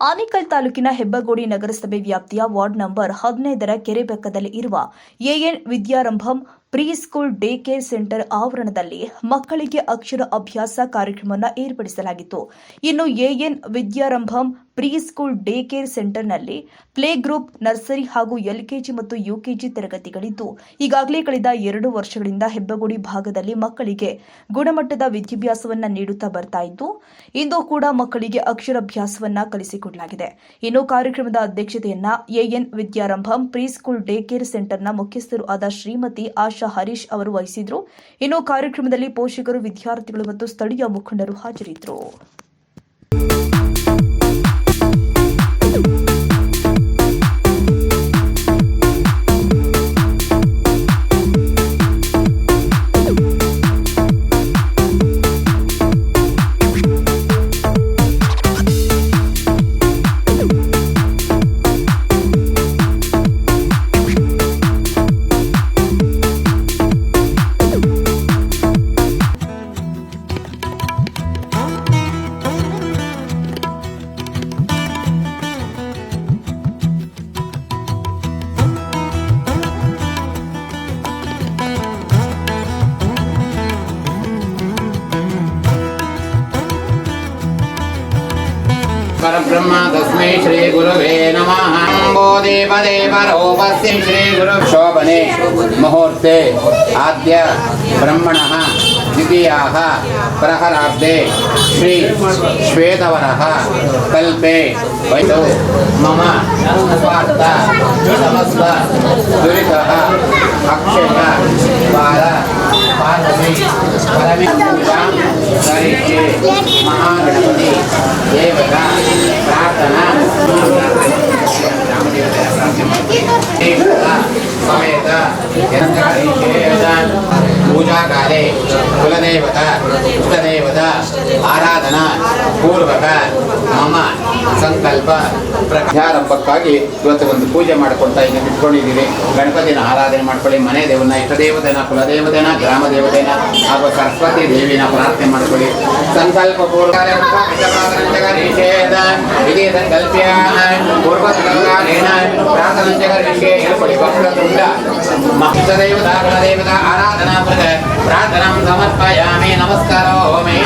ಆನೇಕಲ್ ತಾಲೂಕಿನ ಹೆಬ್ಬಗೋಡಿ ನಗರಸಭೆ ವ್ಯಾಪ್ತಿಯ ವಾರ್ಡ್ ನಂಬರ್ 15ರ ಕೆರೆಬೆಕ್ಕದಲ್ಲಿ ಇರುವ A N Vidyarambham pre school day care centre ಆವರಣದಲ್ಲಿ ಮಕ್ಕಳಿಗೆ ಅಕ್ಷರ ಅಭ್ಯಾಸ ಕಾರ್ಯಕ್ರಮವನ್ನು ಏರ್ಪಡಿಸಲಾಗಿತ್ತು. ಇನ್ನು A N Vidyarambham pre school day care ಸೆಂಟರ್ನಲ್ಲಿ ಪ್ಲೇ ಗ್ರೂಪ್, ನರ್ಸರಿ ಹಾಗೂ ಎಲ್ಕೆಜಿ ಮತ್ತು ಯುಕೆಜಿ ತರಗತಿಗಳಿದ್ದು, ಈಗಾಗಲೇ ಕಳೆದ 2 ವರ್ಷಗಳಿಂದ ಹೆಬ್ಬಗೋಡಿ ಭಾಗದಲ್ಲಿ ಮಕ್ಕಳಿಗೆ ಗುಣಮಟ್ಟದ ವಿದ್ಯಾಭ್ಯಾಸವನ್ನು ನೀಡುತ್ತಾ ಬರ್ತಾ ಇದ್ದು, ಇಂದು ಕೂಡ ಮಕ್ಕಳಿಗೆ ಅಕ್ಷರಾಭ್ಯಾಸವನ್ನ ಕಲಿಸಿಕೊಡಲಾಗಿದೆ. ಇನ್ನು ಕಾರ್ಯಕ್ರಮದ ಅಧ್ಯಕ್ಷತೆಯನ್ನ A N Vidyarambham pre school day care ಸೆಂಟರ್ನ ಮುಖ್ಯಸ್ಥರು ಆದ ಶ್ರೀಮತಿ ಆಶಾ ಹರೀಶ್ ಅವರು ವಹಿಸಿದ್ರು. ಇನ್ನು ಕಾರ್ಯಕ್ರಮದಲ್ಲಿ ಪೋಷಕರು, ವಿದ್ಯಾರ್ಥಿಗಳು ಮತ್ತು ಸ್ಥಳೀಯ ಮುಖಂಡರು ಹಾಜರಿದ್ದರು. परब्रह्म तस्मै श्री गुरुवे नमः। नमो देवदेवरूपस्य श्री गुरु शोभने मुहूर्ते आद्य ब्रह्मणः द्वितीयाः प्रहराब्दे श्री श्वेतवरः कल्पे वैदो मम स्वार्थ समस्त दुरितः अक्षय पार पार्वती परमेश्वरां करिष्ये महागणपति देवता प्रार्थना समेत पूजा काले कुलदेवता इष्टदेवता आराधना पूर्वक मम ಸಂಕಲ್ಪ ಪ್ರಾರಂಭಕ್ಕಾಗಿ ಇವತ್ತು ಒಂದು ಪೂಜೆ ಮಾಡಿಕೊಳ್ತಾ ಇದ್ದೀನಿ, ಇಟ್ಕೊಂಡಿದ್ದೀವಿ. ಗಣಪತಿನ ಆರಾಧನೆ ಮಾಡ್ಕೊಳ್ಳಿ, ಮನೆ ದೇವರನ್ನ, ಇಷ್ಟದೇವತೆನ, ಕುಲದೇವತೆನ, ಗ್ರಾಮ ದೇವತೆನ ಹಾಗೂ ಸರಸ್ವತಿ ದೇವಿನ ಪ್ರಾರ್ಥನೆ ಮಾಡ್ಕೊಳ್ಳಿ. ಸಂಕಲ್ಪ ಪೂರ್ವ ಪ್ರಾರ್ಥನೆ ಹೇಳ್ಕೊಳ್ಳಿ. ವಕ್ರತುಂಡ ಇಷ್ಟದೇವತಾ ಕುಲದೇವತಾ ಆರಾಧನಾ ಪ್ರಾರ್ಥನಾ ಸಮರ್ಪಯಾಮಿ. ನಮಸ್ಕಾರೋಮಿ.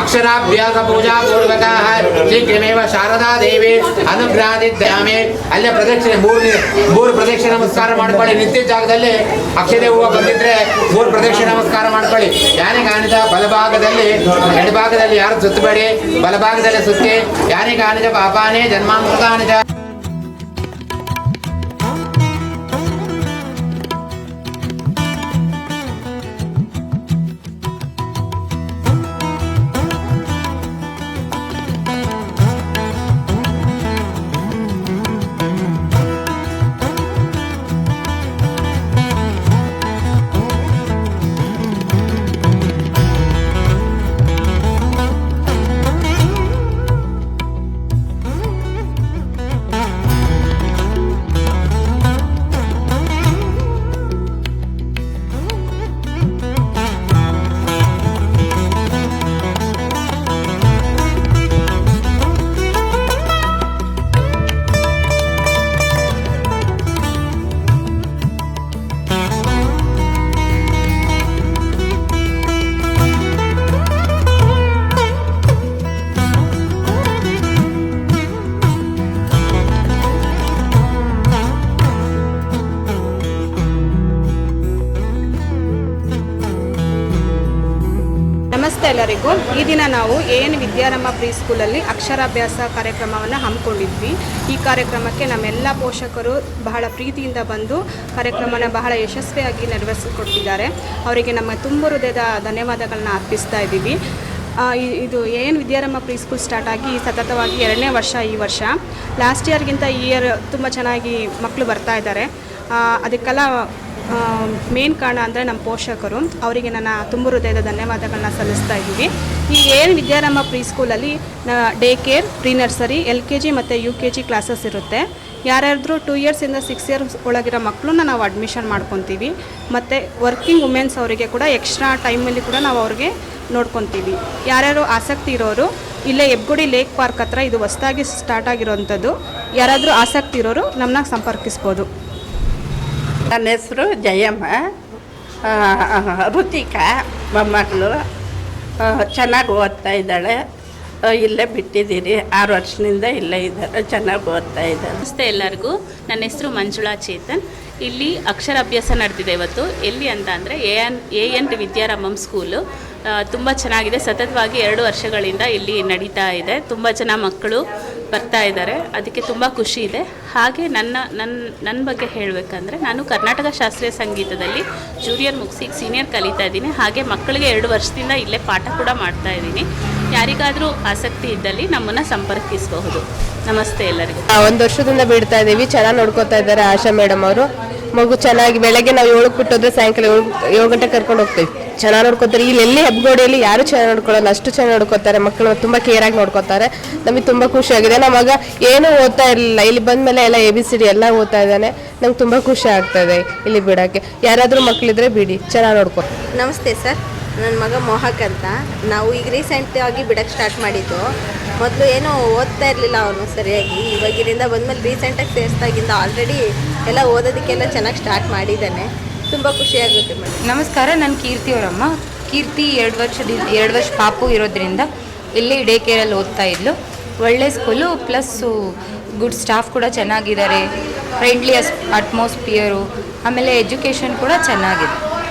ಅಕ್ಷರಾಭ್ಯಾಸ ಪೂಜಾ ಪೂರ್ವಕ ಶೀಘ್ರಮೇವ ಶಾರದಾ ದೇವಿ ಅನುಗ್ರಹಾದಿದ್ಯಾಮೆ. ಅಲ್ಲೇ ಪ್ರದಕ್ಷಿಣೆ ಮೂರು ಪ್ರದಕ್ಷಿಣೆ ನಮಸ್ಕಾರ ಮಾಡ್ಕೊಳ್ಳಿ. ನಿತ್ಯ ಜಾಗದಲ್ಲಿ ಅಕ್ಷತೆ ಹೂವು ಬಂದಿದ್ರೆ 3 ಪ್ರದಕ್ಷಿಣೆ ನಮಸ್ಕಾರ ಮಾಡ್ಕೊಳ್ಳಿ. ಯಾನಿಗಾನಿದ ಬಲಭಾಗದಲ್ಲಿ ಎಡಭಾಗದಲ್ಲಿ ಯಾರು ಸುತ್ತಬೇಡಿ, ಬಲಭಾಗದಲ್ಲಿ ಸುತ್ತಿ. ಯಾನಿಗಾನಿದ ಪಾಪಾನೇ ಜನ್ಮಾಂತಕಾನಿದ. ನಮಸ್ತೆ ಎಲ್ಲರಿಗೂ. ಈ ದಿನ ನಾವು AN ವಿದ್ಯಾರಂಭ ಪ್ರೀ ಸ್ಕೂಲಲ್ಲಿ ಅಕ್ಷರಾಭ್ಯಾಸ ಕಾರ್ಯಕ್ರಮವನ್ನು ಹಮ್ಮಿಕೊಂಡಿದ್ವಿ. ಈ ಕಾರ್ಯಕ್ರಮಕ್ಕೆ ನಮ್ಮೆಲ್ಲ ಪೋಷಕರು ಬಹಳ ಪ್ರೀತಿಯಿಂದ ಬಂದು ಕಾರ್ಯಕ್ರಮನ ಬಹಳ ಯಶಸ್ವಿಯಾಗಿ ನೆರವೇರಿಸಿಕೊಟ್ಟಿದ್ದಾರೆ. ಅವರಿಗೆ ನಮ್ಮ ತುಂಬ ಹೃದಯದ ಧನ್ಯವಾದಗಳನ್ನ ಅರ್ಪಿಸ್ತಾ ಇದ್ದೀವಿ. ಇದು AN Vidyarambha pre school start ಆಗಿ ಸತತವಾಗಿ 2ನೇ ವರ್ಷ ಈ ವರ್ಷ. ಲಾಸ್ಟ್ ಇಯರ್ಗಿಂತ ಈ ಇಯರ್ ತುಂಬ ಚೆನ್ನಾಗಿ ಮಕ್ಕಳು ಬರ್ತಾ ಇದ್ದಾರೆ. ಅದಕ್ಕೆಲ್ಲ ಮೇನ್ ಕಾರಣ ಅಂದರೆ ನಮ್ಮ ಪೋಷಕರು. ಅವರಿಗೆ ನನ್ನ ತುಂಬ ಹೃದಯದ ಧನ್ಯವಾದಗಳನ್ನ ಸಲ್ಲಿಸ್ತಾ ಇದ್ದೀವಿ. ಈ AN ವಿದ್ಯಾರಂಭ ಪ್ರೀ ಸ್ಕೂಲಲ್ಲಿ day care, pre nursery, LKG ಮತ್ತು UKG ಕ್ಲಾಸಸ್ ಇರುತ್ತೆ. ಯಾರ್ಯಾರು 2 ಇಯರ್ಸಿಂದ 6 ಇಯರ್ಸ್ ಒಳಗಿರೋ ಮಕ್ಕಳನ್ನ ನಾವು ಅಡ್ಮಿಷನ್ ಮಾಡ್ಕೊತೀವಿ. ಮತ್ತು ವರ್ಕಿಂಗ್ ವುಮೆನ್ಸ್ ಅವರಿಗೆ ಕೂಡ ಎಕ್ಸ್ಟ್ರಾ ಟೈಮಲ್ಲಿ ಕೂಡ ನಾವು ಅವ್ರಿಗೆ ನೋಡ್ಕೊತೀವಿ. ಯಾರ್ಯಾರು ಆಸಕ್ತಿ ಇರೋರು ಇಲ್ಲೇ ಹೆಬ್ಗುಡಿ ಲೇಕ್ ಪಾರ್ಕ್ ಹತ್ರ, ಇದು ಹೊಸದಾಗಿ ಸ್ಟಾರ್ಟ್ ಆಗಿರೋವಂಥದ್ದು. ಯಾರಾದರೂ ಆಸಕ್ತಿ ಇರೋರು ನಮ್ಮನ್ನ ಸಂಪರ್ಕಿಸ್ಬೋದು. ನನ್ನ ಹೆಸರು ಜಯಮ್ಮ. ಋತಿಕಾ ಮೊಮ್ಮಗಳು ಚೆನ್ನಾಗಿ ಓದ್ತಾ ಇದ್ದಾಳೆ. ಇಲ್ಲೇ ಬಿಟ್ಟಿದ್ದೀರಿ, 6 ವರ್ಷದಿಂದ ಇಲ್ಲೇ ಇದ್ದಾರೆ, ಚೆನ್ನಾಗಿ ಓದ್ತಾ ಇದ್ದಾರೆ. ನಮಸ್ತೆ ಎಲ್ಲರಿಗೂ. ನನ್ನ ಹೆಸರು ಮಂಜುಳಾ ಚೇತನ್. ಇಲ್ಲಿ ಅಕ್ಷರಾಭ್ಯಾಸ ನಡೆದಿದೆ ಇವತ್ತು. ಎಲ್ಲಿ ಅಂತ ಅಂದರೆ AN ವಿದ್ಯಾರಂಭಂ ಸ್ಕೂಲು. ತುಂಬ ಚೆನ್ನಾಗಿದೆ. ಸತತವಾಗಿ 2 ವರ್ಷಗಳಿಂದ ಇಲ್ಲಿ ನಡೀತಾ ಇದೆ. ತುಂಬ ಜನ ಮಕ್ಕಳು ಬರ್ತಾ ಇದ್ದಾರೆ. ಅದಕ್ಕೆ ತುಂಬ ಖುಷಿ ಇದೆ. ಹಾಗೆ ನನ್ನ ಬಗ್ಗೆ ಹೇಳಬೇಕಂದ್ರೆ, ನಾನು ಕರ್ನಾಟಕ ಶಾಸ್ತ್ರೀಯ ಸಂಗೀತದಲ್ಲಿ ಜೂನಿಯರ್ ಮುಗಿಸಿ ಸೀನಿಯರ್ ಕಲಿತಾ ಇದ್ದೀನಿ. ಹಾಗೆ ಮಕ್ಕಳಿಗೆ 2 ವರ್ಷದಿಂದ ಇಲ್ಲೇ ಪಾಠ ಕೂಡ ಮಾಡ್ತಾ ಇದ್ದೀನಿ. ಯಾರಿಗಾದರೂ ಆಸಕ್ತಿ ಇದ್ದಲ್ಲಿ ನಮ್ಮನ್ನು ಸಂಪರ್ಕಿಸಬಹುದು. ನಮಸ್ತೆ ಎಲ್ಲರಿಗೂ. 1 ವರ್ಷದಿಂದ ಬಿಡ್ತಾ ಇದ್ದೀವಿ. ಚೆನ್ನಾಗಿ ನೋಡ್ಕೋತಾ ಇದ್ದಾರೆ ಆಶಾ ಮೇಡಮ್ ಅವರು. ಮಗು ಚೆನ್ನಾಗಿ ಬೆಳಗ್ಗೆ ನಾವು 7ಕ್ಕೆ ಬಿಟ್ಟೋದ್ರೆ ಸಾಯಂಕಾಲ 7 ಗಂಟೆಗೆ ಕರ್ಕೊಂಡು ಹೋಗ್ತೀವಿ. ಚೆನ್ನಾಗಿ ನೋಡ್ಕೋತಾರೆ. ಇಲ್ಲಿ ಎಲ್ಲಿ ಹೆಬ್ಗೋಡಿಯಲ್ಲಿ ಯಾರು ಚೆನ್ನಾಗಿ ನೋಡ್ಕೊಳ್ಳಲ್ಲ, ಅಷ್ಟು ಚೆನ್ನಾಗಿ ನೋಡ್ಕೋತಾರೆ. ಮಕ್ಕಳು ತುಂಬ ಕೇರಾಗಿ ನೋಡ್ಕೋತಾರೆ. ನಮಗೆ ತುಂಬ ಖುಷಿಯಾಗಿದೆ. ನಮ್ಮ ಮಗ ಏನೂ ಓದ್ತಾ ಇರಲಿಲ್ಲ, ಇಲ್ಲಿ ಬಂದಮೇಲೆ ಎಲ್ಲ ABCD ಎಲ್ಲ ಓದ್ತಾ ಇದ್ದಾನೆ. ನಂಗೆ ತುಂಬ ಖುಷಿ ಆಗ್ತಾಯಿದೆ ಇಲ್ಲಿ ಬಿಡೋಕ್ಕೆ. ಯಾರಾದರೂ ಮಕ್ಕಳಿದ್ರೆ ಬಿಡಿ, ಚೆನ್ನಾಗಿ ನೋಡ್ಕೊ. ನಮಸ್ತೆ ಸರ್, ನನ್ನ ಮಗ ಮೋಹಕ್ ಅಂತ. ನಾವು ಈಗ ರೀಸೆಂಟಾಗಿ ಬಿಡೋಕ್ಕೆ ಸ್ಟಾರ್ಟ್ ಮಾಡಿದ್ದು. ಮೊದಲು ಏನೂ ಓದ್ತಾ ಇರಲಿಲ್ಲ ಅವನು ಸರಿಯಾಗಿ. ಇವಾಗಿನಿಂದ ಬಂದಮೇಲೆ ರೀಸೆಂಟಾಗಿ ಸೇರಿಸ್ದಾಗಿಂದ ಆಲ್ರೆಡಿ ಎಲ್ಲ ಓದೋದಕ್ಕೆಲ್ಲ ಚೆನ್ನಾಗಿ ಸ್ಟಾರ್ಟ್ ಮಾಡಿದ್ದಾನೆ. ತುಂಬ ಖುಷಿಯಾಗುತ್ತೆ ಮೇಡಮ್. ನಮಸ್ಕಾರ, ನಾನು ಕೀರ್ತಿ ಅವರಮ್ಮ. ಕೀರ್ತಿ 2 ವರ್ಷ ಪಾಪು ಇರೋದ್ರಿಂದ ಇಲ್ಲಿ ಡೇ ಕೇರಲ್ಲಿ ಓದ್ತಾ ಇದ್ಲು. ಒಳ್ಳೆ ಸ್ಕೂಲು, ಪ್ಲಸ್ಸು ಗುಡ್ ಸ್ಟಾಫ್ ಕೂಡ ಚೆನ್ನಾಗಿದ್ದಾರೆ. ಫ್ರೆಂಡ್ಲಿ ಅಟ್ಮಾಸ್ಫಿಯರು, ಆಮೇಲೆ ಎಜುಕೇಷನ್ ಕೂಡ ಚೆನ್ನಾಗಿದೆ.